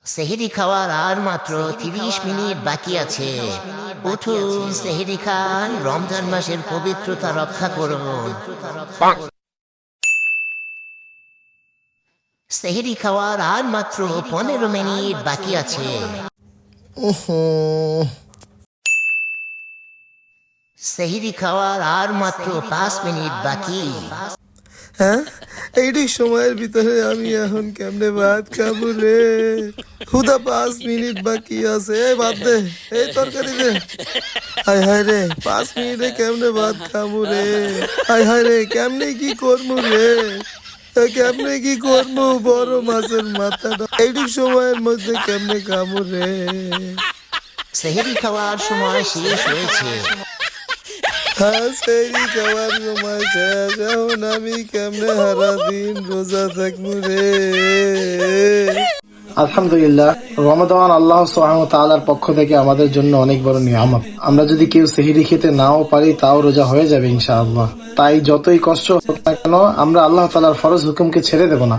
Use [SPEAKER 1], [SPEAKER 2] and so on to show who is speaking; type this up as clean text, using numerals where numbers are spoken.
[SPEAKER 1] সেহরি খাওয়ার আর মাত্র 30 মিনিট বাকি আছে। উঠুন, সেহরি খান, রমজান মাসের পবিত্রতা রক্ষা করুন। সেহরি খাওয়ার আর মাত্র 15 মিনিট বাকি আছে। সেহরি খাওয়ার আর মাত্র 5 মিনিট বাকি।
[SPEAKER 2] হ্যাঁ, এইটি সময়ের ভিতরে আমি এখন কেমনে ভাত খাবো রে? হুদা 5 মিনিট বাকি আছে। এই ভাত দে, এই তরকারি দে। হায় হায় রে, 5 মিনিটে কেমনে ভাত খাবো রে? হায় হায় রে, কেমনে কি করবো রে? কেমনে কি করবো? বড় মাছের মাথাটা এইটুক সময়ের মধ্যে কেমনে খাবো রে?
[SPEAKER 1] সেহরি খাওয়ার সময় শেষ হয়েছে।
[SPEAKER 2] হ্যাঁ, সেহরি খাওয়ার সময় শেষ। এখন আমি কেমনে সারা দিন রোজা থাকবো রে?
[SPEAKER 3] আলহামদুলিল্লাহ, রমাদান আল্লাহ সুবহানাহু ওয়া তাআলার পক্ষ থেকে আমাদের জন্য অনেক বড় নিয়ামত। আমরা যদি কেউ সেহরি খেতে নাও পারি, তাও রোজা হয়ে যাবে ইনশাআল্লাহ। তাই যতই কষ্ট হোক না কেন, আমরা আল্লাহ তাআলার ফরজ হুকুমকে ছেড়ে দেব না।